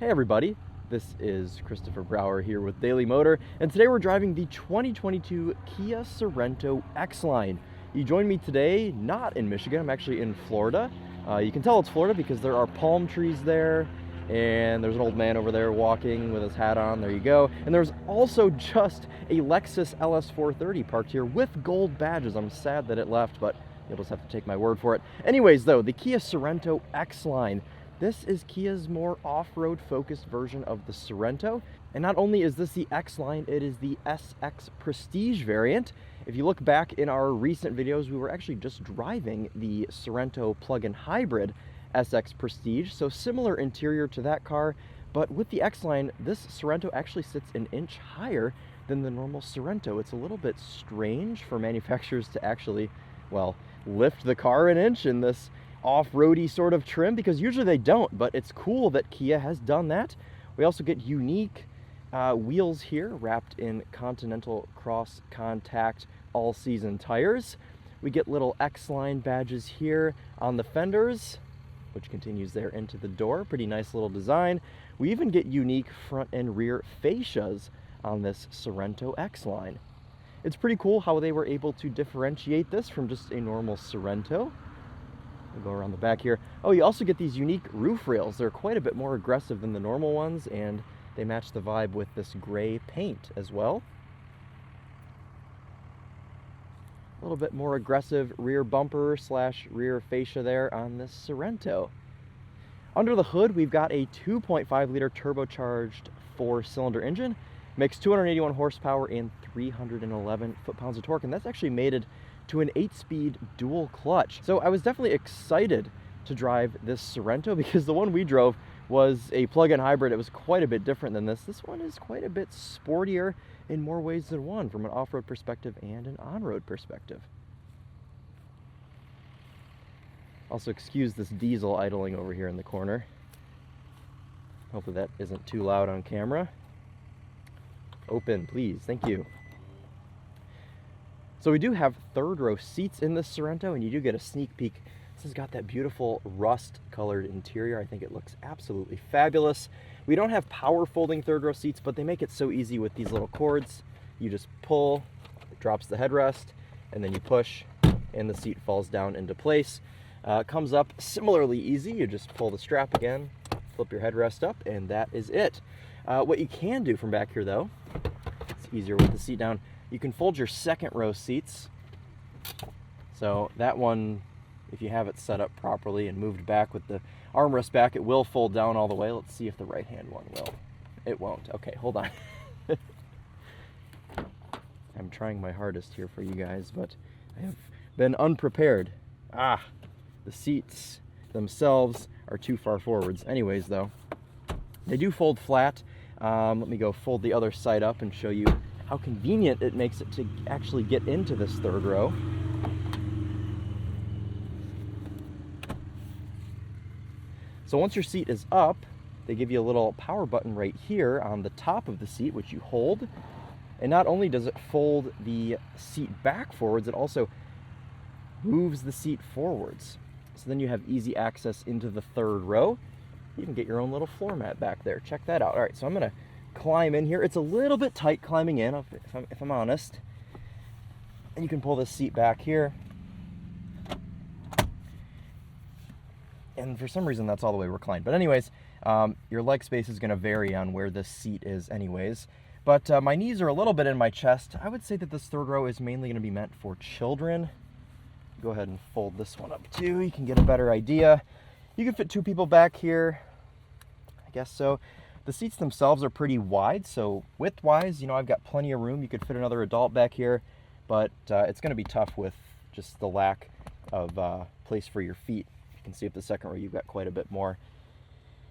Hey everybody, this is Christopher Brower here with Daily Motor, and today we're driving the 2022 Kia Sorento X-Line. You joined me today not in Michigan, I'm actually in Florida. You can tell it's Florida because there are palm trees there, and there's an old man over there walking with his hat on, there you go. And there's also just a Lexus LS430 parked here with gold badges. I'm sad that it left, but you'll just have to take my word for it. Anyways though, the Kia Sorento X-Line. This is Kia's more off-road focused version of the Sorento. And not only is this the X-Line, it is the SX Prestige variant. If you look back in our recent videos, we were actually just driving the Sorento plug-in hybrid SX Prestige. So similar interior to that car, but with the X-Line, this Sorento actually sits an inch higher than the normal Sorento. It's a little bit strange for manufacturers to actually, well, lift the car an inch in this off-roady sort of trim, because usually they don't, but it's cool that Kia has done that. We also get unique wheels here wrapped in Continental Cross Contact all-season tires. We get little X-Line badges here on the fenders, which continues there into the door. Pretty nice little design. We even get unique front and rear fascias on this Sorento X-Line. It's pretty cool how they were able to differentiate this from just a normal Sorento. We'll go around the back here. Oh, you also get these unique roof rails. They're quite a bit more aggressive than the normal ones, and they match the vibe with this gray paint as well. A little bit more aggressive rear bumper slash rear fascia there on this Sorento. Under the hood, we've got a 2.5 liter turbocharged 4-cylinder engine. Makes 281 horsepower and 311 foot-pounds of torque, and that's actually mated to an 8-speed dual clutch. So I was definitely excited to drive this Sorento because the one we drove was a plug-in hybrid. It was quite a bit different than this. This one is quite a bit sportier in more ways than one, from an off-road perspective and an on-road perspective. Also, excuse this diesel idling over here in the corner. Hopefully that isn't too loud on camera. Open, please. Thank you. So we do have third row seats in this Sorento, and you do get a sneak peek. This has got that beautiful rust colored interior. I think it looks absolutely fabulous. We don't have power folding third row seats, but they make it so easy with these little cords. You just pull, it drops the headrest, and then you push, and the seat falls down into place. Comes up similarly easy. You just pull the strap again, flip your headrest up, and that is it. What you can do from back here though, it's easier with the seat down, you can fold your second row seats. So that one, if you have it set up properly and moved back with the armrest back, it will fold down all the way. Let's see if the right hand one will. It won't. Okay, hold on. I'm trying my hardest here for you guys, but I have been unprepared. The seats themselves are too far forwards. Anyways though, they do fold flat. Let me go fold the other side up and show you how convenient it makes it to actually get into this third row. So once your seat is up, they give you a little power button right here on the top of the seat, which you hold. And not only does it fold the seat back forwards, it also moves the seat forwards. So then you have easy access into the third row. You can get your own little floor mat back there. Check that out. All right, so I'm gonna climb in here. It's a little bit tight climbing in, if I'm honest. And you can pull this seat back here. And for some reason, that's all the way reclined. But anyways, your leg space is gonna vary on where this seat is anyways. But my knees are a little bit in my chest. I would say that this third row is mainly gonna be meant for children. Go ahead and fold this one up too. You can get a better idea. You can fit 2 people back here, I guess so. The seats themselves are pretty wide, so width-wise, you know, I've got plenty of room. You could fit another adult back here, but it's going to be tough with just the lack of place for your feet. You can see up the second row, you've got quite a bit more.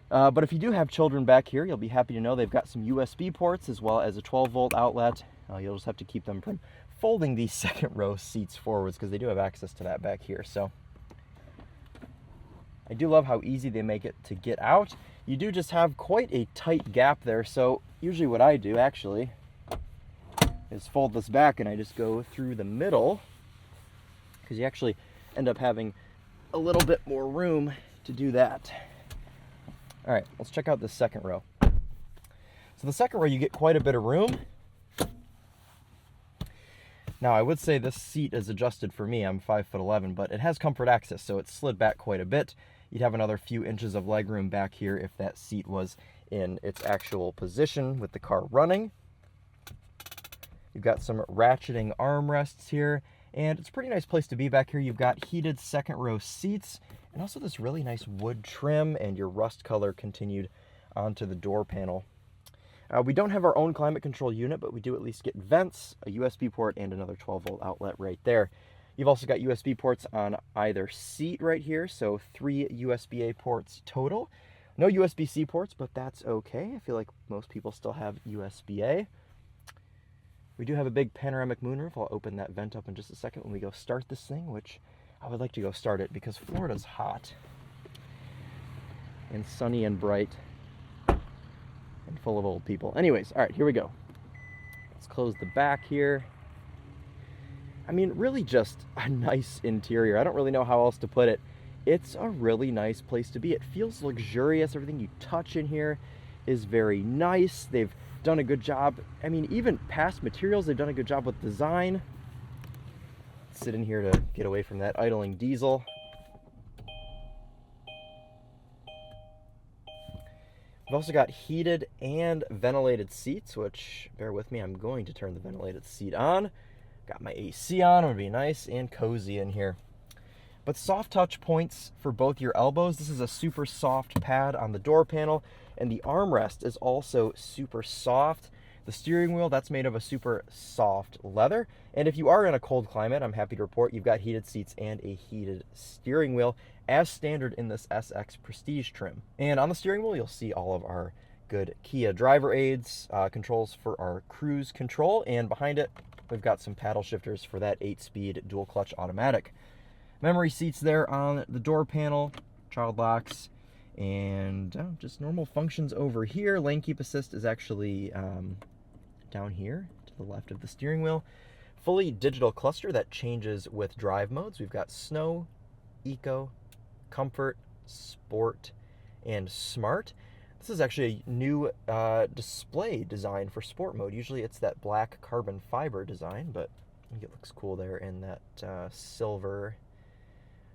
But if you do have children back here, you'll be happy to know they've got some USB ports as well as a 12-volt outlet. You'll just have to keep them from folding these second row seats forwards because they do have access to that back here. So I do love how easy they make it to get out. You do just have quite a tight gap there, so usually what I do actually is fold this back and I just go through the middle, because you actually end up having a little bit more room to do that. All right, let's check out the second row. So the second row, you get quite a bit of room. Now, I would say this seat is adjusted for me. I'm 5'11", but it has comfort access, so it's slid back quite a bit. You'd have another few inches of legroom back here if that seat was in its actual position with the car running. You've got some ratcheting armrests here, and it's a pretty nice place to be back here. You've got heated second row seats, and also this really nice wood trim, and your rust color continued onto the door panel. We don't have our own climate control unit, but we do at least get vents, a USB port, and another 12-volt outlet right there. You've also got USB ports on either seat right here, so 3 USB-A ports total. No USB-C ports, but that's okay. I feel like most people still have USB-A. We do have a big panoramic moonroof. I'll open that vent up in just a second when we go start this thing, which I would like to go start it because Florida's hot and sunny and bright and full of old people. Anyways, all right, here we go. Let's close the back here. I mean, really just a nice interior. I don't really know how else to put it. It's a really nice place to be. It feels luxurious. Everything you touch in here is very nice. They've done a good job. I mean, even past materials, they've done a good job with design. Sit in here to get away from that idling diesel. We've also got heated and ventilated seats, which, bear with me, I'm going to turn the ventilated seat on. Got my AC on, I'm gonna be nice and cozy in here. But soft touch points for both your elbows. This is a super soft pad on the door panel, and the armrest is also super soft. The steering wheel, that's made of a super soft leather. And if you are in a cold climate, I'm happy to report you've got heated seats and a heated steering wheel as standard in this SX Prestige trim. And on the steering wheel, you'll see all of our good Kia driver aids, controls for our cruise control, and behind it, we've got some paddle shifters for that 8-speed dual clutch automatic. Memory seats there on the door panel, child locks, and just normal functions over here. Lane keep assist is actually down here to the left of the steering wheel. Fully digital cluster that changes with drive modes. We've got snow, eco, comfort, sport, and smart. This is actually a new display design for sport mode. Usually it's that black carbon fiber design, but I think it looks cool there in that silver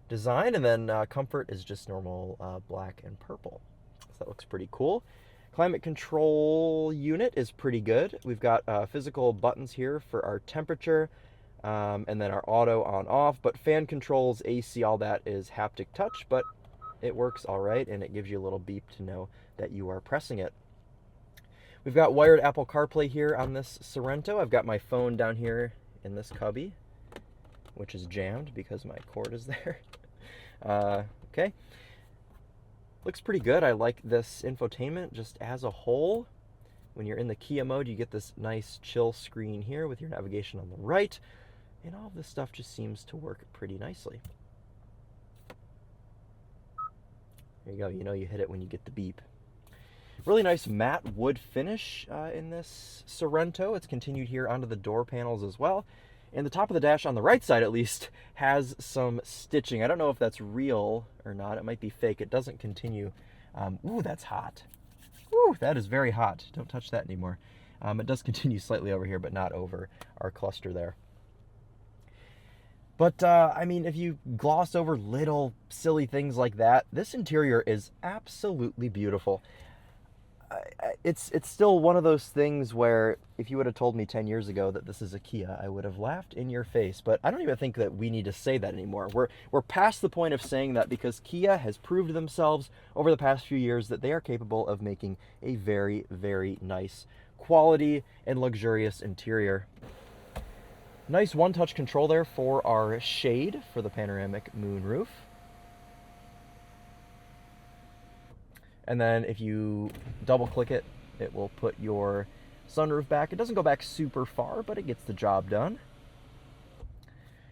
design. And then comfort is just normal black and purple. So that looks pretty cool. Climate control unit is pretty good. We've got physical buttons here for our temperature, and then our auto on off, but fan controls, AC, all that is haptic touch, but it works all right, and it gives you a little beep to know that you are pressing it. We've got wired Apple CarPlay here on this Sorento. I've got my phone down here in this cubby, which is jammed because my cord is there. Okay. Looks pretty good. I like this infotainment just as a whole. When you're in the Kia mode, you get this nice chill screen here with your navigation on the right, and all of this stuff just seems to work pretty nicely. There you go. You know you hit it when you get the beep. Really nice matte wood finish in this Sorento. It's continued here onto the door panels as well. And the top of the dash, on the right side at least, has some stitching. I don't know if that's real or not. It might be fake. It doesn't continue. Ooh, that's hot. Ooh, that is very hot. Don't touch that anymore. It does continue slightly over here, but not over our cluster there. But, I mean, if you gloss over little silly things like that, this interior is absolutely beautiful. It's still one of those things where if you would have told me 10 years ago that this is a Kia, I would have laughed in your face. But I don't even think that we need to say that anymore. We're past the point of saying that because Kia has proved themselves over the past few years that they are capable of making a very, very nice quality and luxurious interior. Nice one-touch control there for our shade for the panoramic moonroof. And then if you double click it, it will put your sunroof back. It doesn't go back super far, but it gets the job done.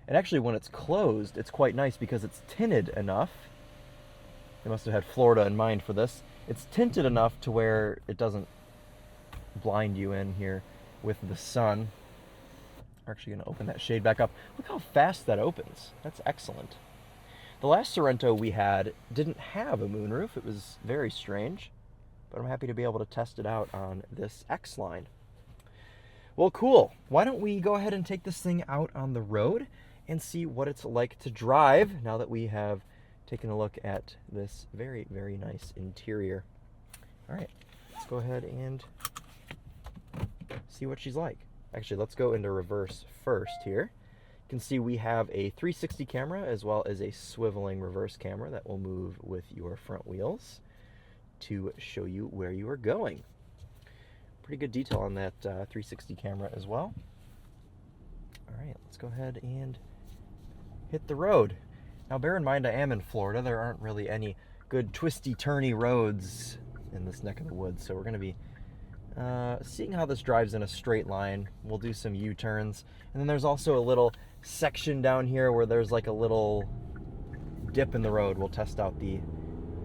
And actually when it's closed, it's quite nice because it's tinted enough. They must have had Florida in mind for this. It's tinted enough to where it doesn't blind you in here with the sun. We're actually going to open that shade back up. Look how fast that opens. That's excellent. The last Sorento we had didn't have a moonroof. It was very strange. but I'm happy to be able to test it out on this X-Line. Well, cool. Why don't we go ahead and take this thing out on the road and see what it's like to drive now that we have taken a look at this very, very nice interior. All right, let's go ahead and see what she's like. Actually, let's go into reverse first here. You can see we have a 360 camera as well as a swiveling reverse camera that will move with your front wheels to show you where you are going. Pretty good detail on that 360 camera as well. All right, let's go ahead and hit the road. Now bear in mind I am in Florida. There aren't really any good twisty turny roads in this neck of the woods, so we're going to be seeing how this drives in a straight line. We'll do some U-turns, and then there's also a little section down here where there's like a little dip in the road. We'll test out the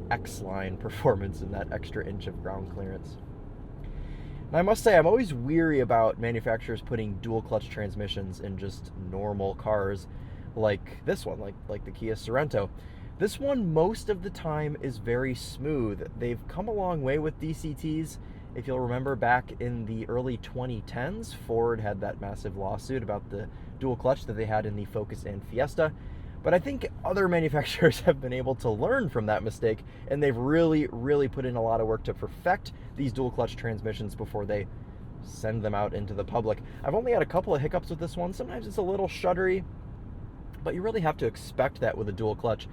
X-Line performance in that extra inch of ground clearance. And I must say, I'm always weary about manufacturers putting dual clutch transmissions in just normal cars like this one, like the Kia Sorento. This one most of the time is very smooth. They've come a long way with DCTs. If you'll remember, back in the early 2010s, Ford had that massive lawsuit about the dual clutch that they had in the Focus and Fiesta. But I think other manufacturers have been able to learn from that mistake, and they've really, really put in a lot of work to perfect these dual clutch transmissions before they send them out into the public. I've only had a couple of hiccups with this one. Sometimes it's a little shuddery, but you really have to expect that with a dual clutch.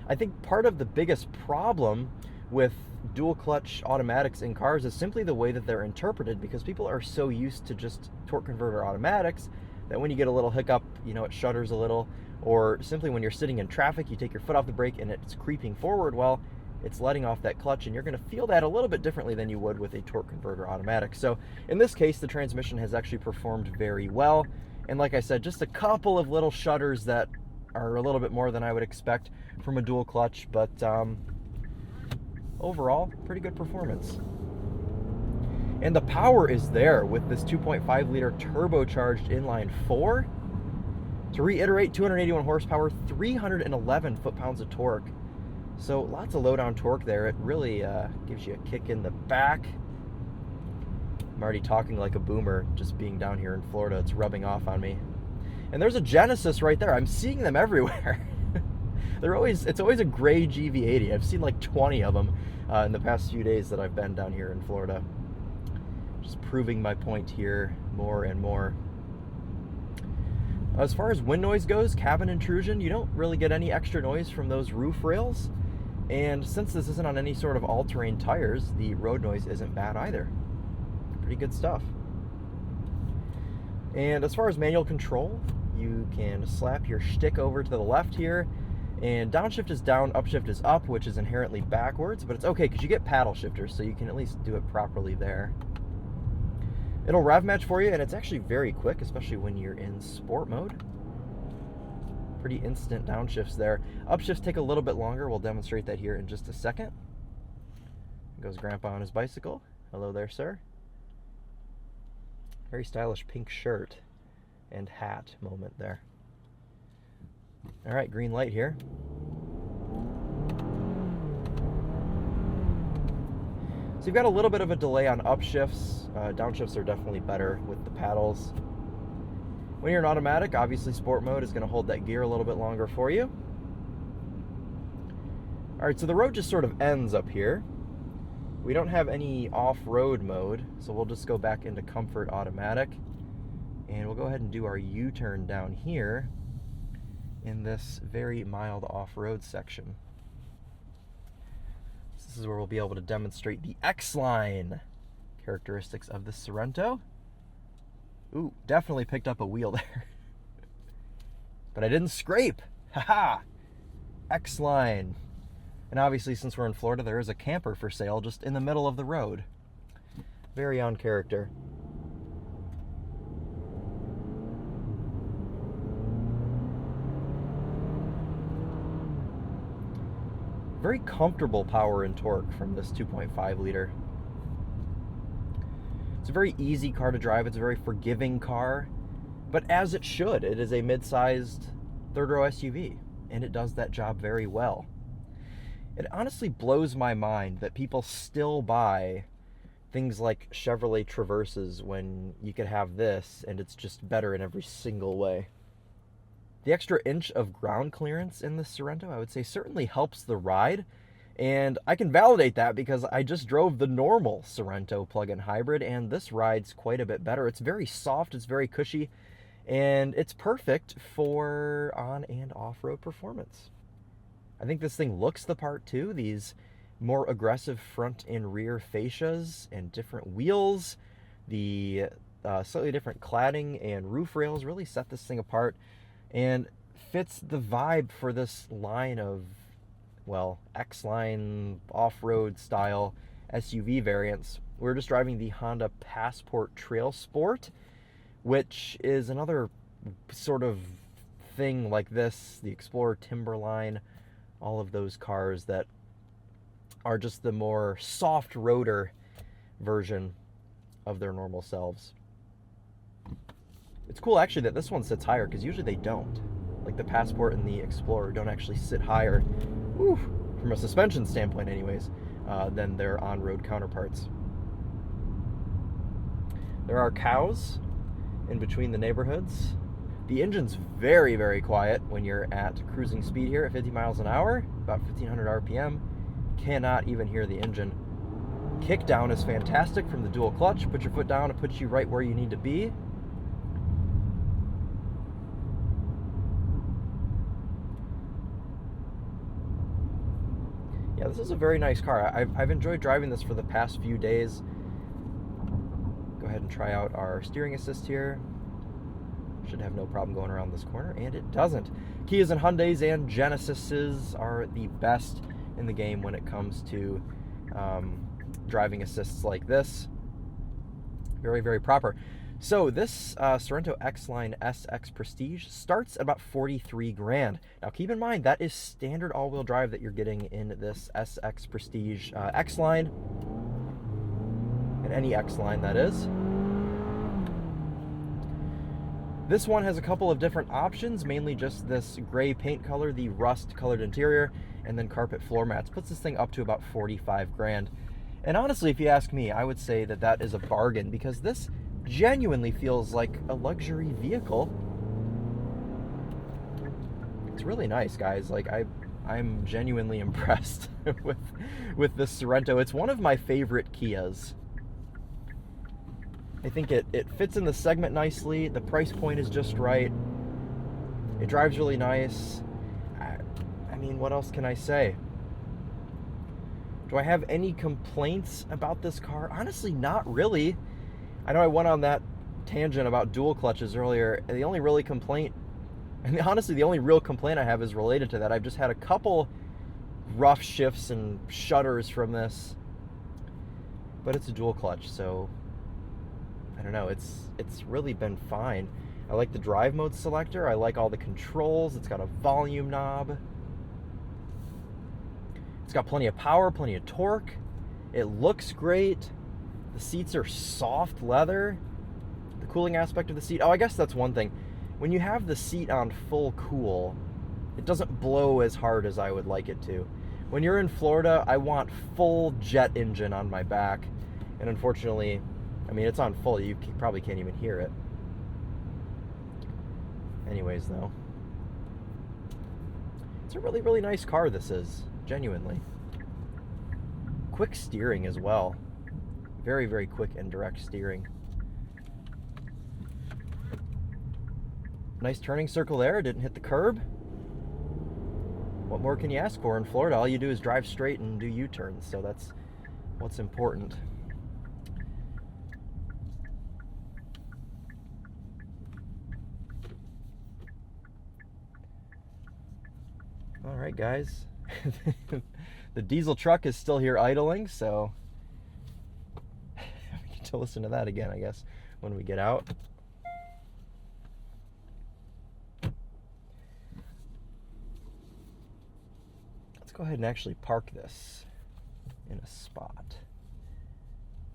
I think part of the biggest problem with dual clutch automatics in cars is simply the way that they're interpreted, because people are so used to just torque converter automatics that when you get a little hiccup, you know, it shudders a little, or simply when you're sitting in traffic, you take your foot off the brake and it's creeping forward, well, it's letting off that clutch, and you're going to feel that a little bit differently than you would with a torque converter automatic. So in this case, the transmission has actually performed very well, and like I said, just a couple of little shudders that are a little bit more than I would expect from a dual clutch, but overall, pretty good performance. And the power is there with this 2.5 liter turbocharged inline 4. To reiterate, 281 horsepower, 311 foot-pounds of torque. So lots of low-down torque there. It really gives you a kick in the back. I'm already talking like a boomer just being down here in Florida. It's rubbing off on me. And there's a Genesis right there. I'm seeing them everywhere. It's always a gray GV80. I've seen like 20 of them in the past few days that I've been down here in Florida. Just proving my point here more and more. As far as wind noise goes, cabin intrusion, you don't really get any extra noise from those roof rails. And since this isn't on any sort of all-terrain tires, the road noise isn't bad either. Pretty good stuff. And as far as manual control, you can slap your stick over to the left here, and downshift is down, upshift is up, which is inherently backwards, but it's okay because you get paddle shifters, so you can at least do it properly there. It'll rev match for you, and it's actually very quick, especially when you're in sport mode. Pretty instant downshifts there. Upshifts take a little bit longer. We'll demonstrate that here in just a second. There goes Grandpa on his bicycle. Hello there, sir. Very stylish pink shirt and hat moment there. All right, green light here. So you've got a little bit of a delay on upshifts. Downshifts are definitely better with the paddles. When you're in automatic, obviously sport mode is going to hold that gear a little bit longer for you. All right, so the road just sort of ends up here. We don't have any off-road mode, so we'll just go back into comfort automatic. And we'll go ahead and do our U-turn down here in this very mild off-road section. This is where we'll be able to demonstrate the X-Line characteristics of the Sorento. Ooh, definitely picked up a wheel there. But I didn't scrape. Haha! X-Line. And obviously, since we're in Florida, there is a camper for sale just in the middle of the road. Very on character. Very comfortable power and torque from this 2.5 liter. It's a very easy car to drive. It's a very forgiving car, but as it should. It is a mid-sized third-row SUV, and it does that job very well. It honestly blows my mind that people still buy things like Chevrolet Traverses when you could have this and it's just better in every single way. The extra inch of ground clearance in the Sorento, I would say, certainly helps the ride. And I can validate that because I just drove the normal Sorento plug-in hybrid, and this rides quite a bit better. It's very soft, it's very cushy, and it's perfect for on and off-road performance. I think this thing looks the part too. These more aggressive front and rear fascias and different wheels, the slightly different cladding and roof rails really set this thing apart and fits the vibe for this line of, well, X-Line off-road style SUV variants. We're just driving the Honda Passport Trail Sport, which is another sort of thing like this, the Explorer Timberline, all of those cars that are just the more soft roader version of their normal selves. It's cool actually that this one sits higher because usually they don't. Like the Passport and the Explorer don't actually sit higher, whew, from a suspension standpoint anyways, than their on-road counterparts. There are cows in between the neighborhoods. The engine's very, very quiet when you're at cruising speed here at 50 miles an hour, about 1500 RPM. Cannot even hear the engine. Kickdown is fantastic from the dual clutch. Put your foot down, it puts you right where you need to be. Yeah, this is a very nice car. I've enjoyed driving this for the past few days. Go ahead and try out our steering assist here. Should have no problem going around this corner, and it doesn't. Kias and Hyundais and Genesises are the best in the game when it comes to driving assists like this. Very, very proper. So this Sorento X-Line SX Prestige starts at about 43 grand. Now keep in mind that is standard all-wheel drive that you're getting in this SX Prestige X-Line, and any X-Line that is. This one has a couple of different options, mainly just this gray paint color, the rust-colored interior, and then carpet floor mats. Puts this thing up to about 45 grand. And honestly, if you ask me, I would say that that is a bargain because this genuinely feels like a luxury vehicle. It's really nice, guys. Like I'm genuinely impressed with this Sorento. It's one of my favorite Kias. I think it fits in the segment nicely. The price point is just right. It drives really nice. I mean, what else can I say? Do I have any complaints about this car? Honestly, not really. I know I went on that tangent about dual clutches earlier, and the only really complaint, and honestly the only real complaint I have is related to that. I've just had a couple rough shifts and shudders from this, but it's a dual clutch, so I don't know, it's really been fine. I like the drive mode selector. I like all the controls. It's got a volume knob. It's got plenty of power, plenty of torque. It looks great. The seats are soft leather. The cooling aspect of the seat. Oh, I guess that's one thing. When you have the seat on full cool, it doesn't blow as hard as I would like it to. When you're in Florida, I want full jet engine on my back. And unfortunately, I mean, it's on full. You probably can't even hear it. Anyways, though. It's a really, really nice car, this is. Genuinely. Quick steering as well. Very, very quick and direct steering. Nice turning circle there. Didn't hit the curb. What more can you ask for in Florida? All you do is drive straight and do U-turns, so that's what's important. All right, guys. The diesel truck is still here idling, so we get to listen to that again, I guess, when we get out. Let's go ahead and actually park this in a spot.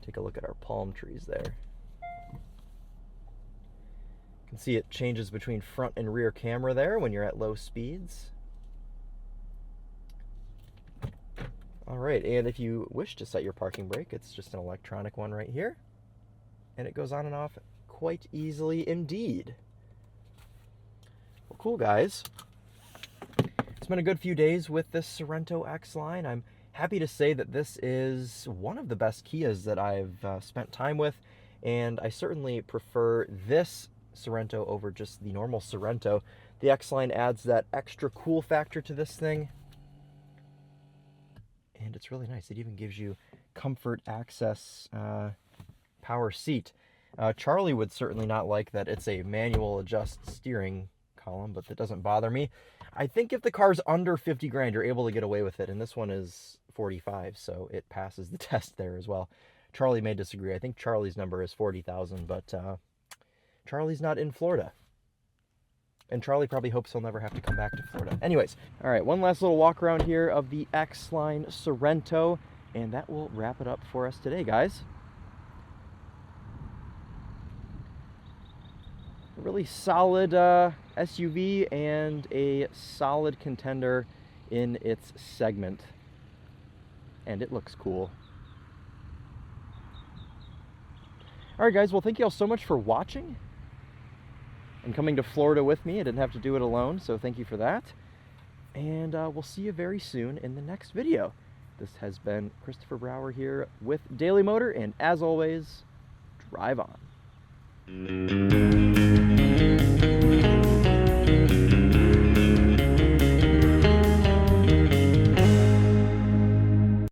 Take a look at our palm trees there. You can see it changes between front and rear camera there when you're at low speeds. All right, and if you wish to set your parking brake, it's just an electronic one right here. And it goes on and off quite easily indeed. Well, cool, guys. It's been a good few days with this Sorento X-Line. I'm happy to say that this is one of the best Kias that I've spent time with, and I certainly prefer this Sorento over just the normal Sorento. The X-Line adds that extra cool factor to this thing, and it's really nice. It even gives you comfort access power seat. Charlie would certainly not like that it's a manual adjust steering column, but that doesn't bother me. I think if the car's under 50 grand, you're able to get away with it, and this one is 45, so it passes the test there as well. Charlie may disagree. I think Charlie's number is 40,000, but Charlie's not in Florida. And Charlie probably hopes he'll never have to come back to Florida. Anyways, all right, one last little walk around here of the X-Line Sorento, and that will wrap it up for us today, guys. A really solid SUV and a solid contender in its segment. And it looks cool. All right, guys, well, thank you all so much for watching and coming to Florida with me. I didn't have to do it alone, so thank you for that. And we'll see you very soon in the next video. This has been Christopher Brower here with Daily Motor, and as always, drive on.